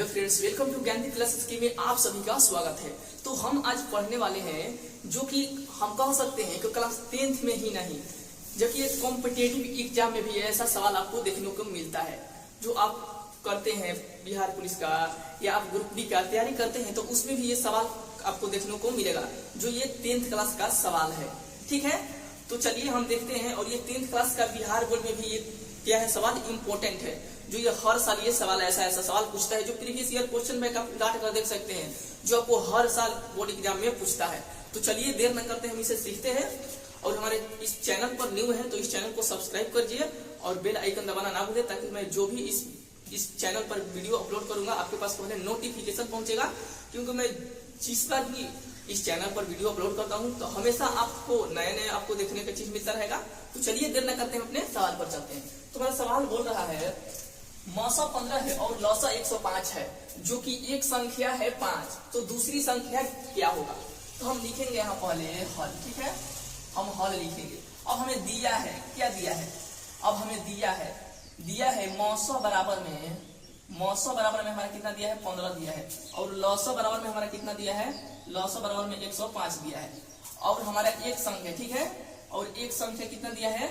Hello friends, welcome to ज्ञान classes की में आप सभी का स्वागत है। तो हम आज पढ़ने वाले हैं जो कि हम कह सकते हैं कि क्लास 10th में ही नहीं, जबकि कॉम्पिटिटिव एग्जाम में भी ऐसा सवाल आपको देखने को मिलता है। जो आप करते हैं बिहार पुलिस का या आप ग्रुप डी का तैयारी करते हैं तो उसमें भी ये सवाल आपको देखने को मिलेगा, जो ये 10th क्लास का सवाल है। ठीक है, तो चलिए हम देखते हैं। और ये 10th क्लास का बिहार बोर्ड में भी ये क्या है, सवाल इम्पोर्टेंट है, जो ये हर साल ये सवाल ऐसा सवाल पूछता है, जो प्रीवियस ईयर क्वेश्चन बैंक आप उलट कर देख सकते हैं, जो आपको हर साल बोर्ड एग्जाम में पूछता है। तो चलिए देर न करते हम इसे सीखते हैं। और हमारे इस चैनल पर न्यू है तो इस चैनल को सब्सक्राइब करिए और बेल आइकन दबाना ना भूलें, ताकि मैं जो भी इस चैनल पर वीडियो अपलोड करूंगा आपके पास पहले नोटिफिकेशन पहुंचेगा। क्योंकि मैं जिस बार भी इस चैनल पर वीडियो अपलोड करता हूं तो हमेशा आपको नए आपको देखने का चीज मिलता रहेगा। तो चलिए देर न करते हैं, अपने सवाल पर चलते हैं। तो मेरा सवाल बोल रहा है मौसा 15 है और लौसा 105 है, जो कि एक संख्या है 5, तो दूसरी संख्या क्या होगा? तो हम लिखेंगे यहाँ पहले हल। ठीक है, हम हल लिखेंगे। अब हमें दिया है, क्या दिया है? अब हमें दिया है मौसा बराबर में हमारा कितना दिया है? 15 दिया है। और लौसा बराबर में हमारा कितना दिया है? लौसा बराबर में 105 दिया है। और हमारा एक संख्या, ठीक है, और एक संख्या कितना दिया है?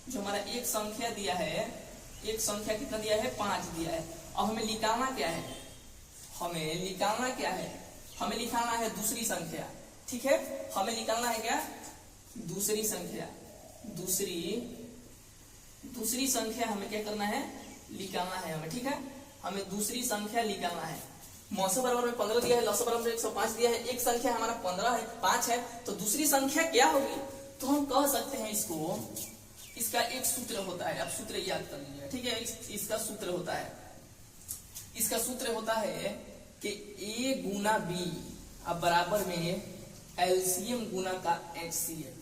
जो हमारा एक संख्या दिया है, एक संख्या कितना दिया है? 5 दिया है। अब हमें निकालना क्या है? हमें निकालना है दूसरी संख्या। ठीक है, हमें निकालना है क्या? दूसरी संख्या। दूसरी संख्या हमें क्या करना है? निकालना है हमें। ठीक है, हमें दूसरी संख्या निकालना है। मौसा बराबर में 15 दिया है, लौसा बराबर में 105 दिया है, एक संख्या हमारा 5 है, तो दूसरी संख्या क्या होगी? तो हम कह सकते हैं इसका एक सूत्र होता है। अब सूत्र याद कर लीजिए। ठीक है, इसका सूत्र होता है कि a गुना b अब बराबर में एलसीएम गुना का HCF।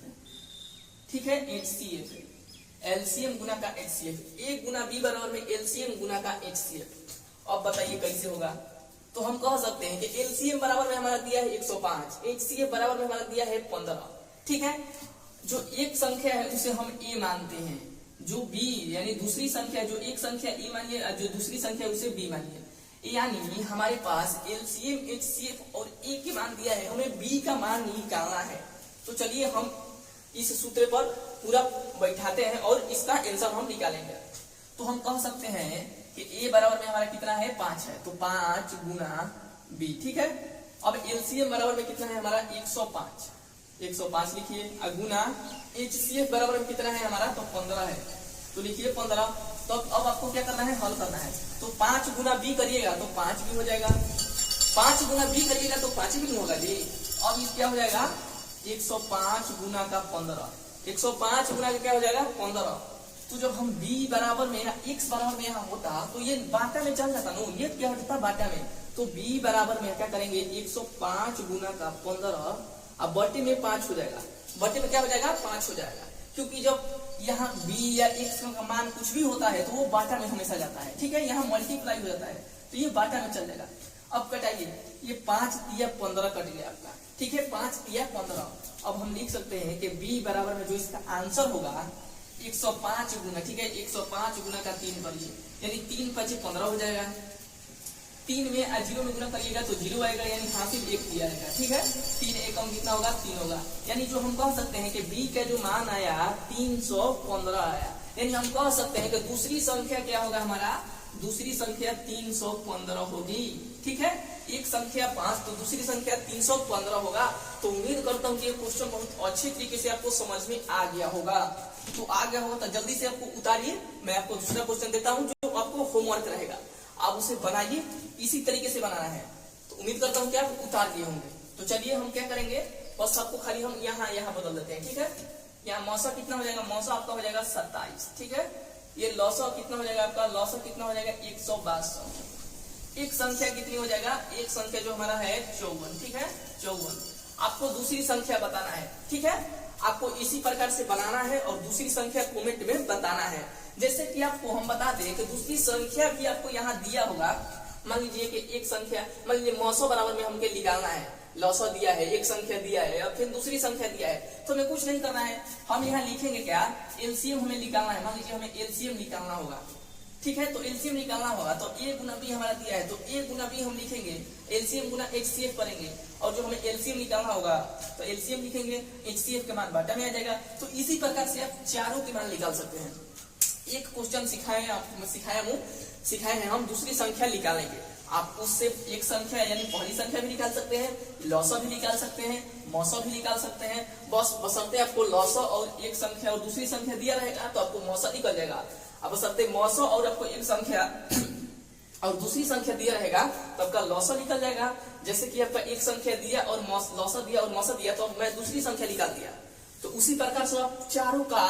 ठीक है, HCF एलसीएम गुना का HCF, a गुना b बराबर में एलसीएम गुना का HCF। अब बताइए कैसे होगा? तो हम कह सकते हैं कि एलसीएम बराबर में हमारा दिया है 105, HCF बराबर में हमारा दिया है 15। ठीक है, जो एक संख्या है उसे हम a मानते हैं, जो b यानी दूसरी संख्या, जो एक संख्या a मानिए, जो दूसरी संख्या उसे b मानिए। यानी हमारे पास एलसीएम, HCF और a के मान दिया है, हमें b का मान निकालना है। तो चलिए हम इस सूत्र पर पूरा बैठाते हैं और इसका आंसर हम निकालेंगे। तो हम कह सकते हैं कि a बराबर में हमारा कितना है? 5 है, तो 5 गुना b। ठीक है, अब एलसीएम बराबर में कितना है हमारा? 105 लिखिए, गुना HCF बराबर में कितना है हमारा? तो 15 है, तो लिखिए 15। तो अब आपको क्या करना है? हल करना है। तो 5 गुना b करिएगा तो 5 भी हो जाएगा, 5 गुना b करिएगा तो 5 भी नहीं होगा जी। अब ये क्या हो जाएगा? 105 गुना का 15, 105 गुना का क्या हो जाएगा? 15। तो जब हम b बराबर में या x बराबर में यहाँ होता तो ये बाटा में चल जाता नो, ये क्या होता बाटा में। तो b बराबर में क्या करेंगे? 105 गुना का 15, अब बटे में 5 हो जाएगा। बटे में क्या हो जाएगा? 5 हो जाएगा, क्योंकि जब यहाँ b या x का मान कुछ भी होता है तो वो बाटा में हमेशा जाता है। ठीक है, यहाँ मल्टीप्लाई हो जाता है तो ये बाटा में चल जाएगा। अब कटाइए, ये 5 या 15 कट गया आपका। ठीक है, 5 या 15। अब हम लिख सकते हैं कि b बराबर में जो इसका आंसर होगा 105 गुना, ठीक है, 105 गुना का 3 करिए, यानी 3 × 5 = 15 हो जाएगा। 3 में 0 में गुना करिएगा तो 0 आएगा, यानी हासिल 1 दिया जाएगा। ठीक है, 3 एकम कितना होगा? 3 होगा। यानी जो हम कह सकते हैं कि b का जो मान आया 315 आया, यानी हम कह सकते हैं कि दूसरी संख्या क्या होगा हमारा? दूसरी संख्या 315 होगी। ठीक है, एक संख्या 5 तो दूसरी संख्या 315 होगा। तो उम्मीद करता हूँ कि ये क्वेश्चन बहुत अच्छी तरीके से आपको समझ में आ गया होगा। तो आ गया होगा तो जल्दी से आपको उतारिए। मैं आपको दूसरा क्वेश्चन देता हूँ जो आपको होमवर्क रहेगा, आप उसे बनाइए, इसी तरीके से बनाना है। तो उम्मीद करता हूँ कि आप उतार दिए होंगे। तो चलिए हम क्या करेंगे, बस आपको खाली हम यहाँ बदल देते हैं। ठीक है, यहाँ मौसा कितना हो जाएगा? मौसा आपका हो जाएगा 27। ठीक है, ये लौसा कितना हो जाएगा आपका? लौसा कितना हो जाएगा? 162। एक संख्या कितनी हो जाएगा? एक संख्या जो हमारा है 54। ठीक है, 54। आपको दूसरी संख्या बताना है। ठीक है, आपको इसी प्रकार से बनाना है और दूसरी संख्या कमेंट में बताना है। जैसे कि आपको हम बता दें कि दूसरी संख्या भी आपको यहाँ दिया होगा। मान लीजिए कि एक संख्या, मान लीजिए मौसा बराबर में हमको निकालना है, लौसा दिया है, एक संख्या दिया है और फिर दूसरी संख्या दिया है, तो हमें कुछ नहीं करना है। हम यहाँ लिखेंगे क्या? एलसीएम हमें निकालना है। मान लीजिए हमें एलसीएम निकालना होगा। ठीक है, तो एलसीएम निकालना होगा। तो ए गुना बी हमारा दिया है, तो ए गुना बी हम लिखेंगे, एलसीएम गुना एचसीएफ करेंगे, और जो हमें एलसीएम निकालना होगा तो एलसीएम लिखेंगे, एचसीएफ का मान बाटा में आ जाएगा। तो इसी प्रकार से आप चारों के मान निकाल सकते हैं। एक क्वेश्चन सिखाए हैं हम दूसरी संख्या निकालेंगे, आप उससे एक संख्या यानी पहली संख्या भी निकाल सकते हैं, लौसा भी निकाल सकते हैं, मौसा भी निकाल सकते हैं। बस बशर्ते आपको लौसा और एक संख्या और दूसरी संख्या दिया रहेगा तो आपको मौसा निकल जाएगा। अब बशर्ते मौसा और आपको एक संख्या और दूसरी संख्या दिया रहेगा तो आपका लौसा निकल जाएगा। जैसे कि आपका एक संख्या दिया और लौसा दिया और मौसा दिया, तो मैं दूसरी संख्या निकाल दिया। तो उसी प्रकार से आप चारों का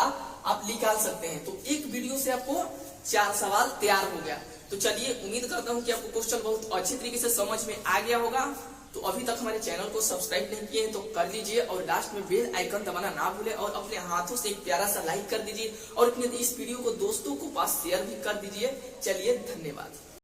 आप निकाल सकते हैं। तो एक वीडियो से आपको 4 सवाल तैयार हो गया। तो चलिए, उम्मीद करता हूं कि आपको क्वेश्चन बहुत अच्छी तरीके से समझ में आ गया होगा। तो अभी तक हमारे चैनल को सब्सक्राइब नहीं किए हैं तो कर लीजिए, और लास्ट में बेल आइकन दबाना ना भूलें, और अपने हाथों से एक प्यारा सा लाइक कर दीजिए, और अपने इस वीडियो को दोस्तों को पास शेयर भी कर दीजिए। चलिए, धन्यवाद।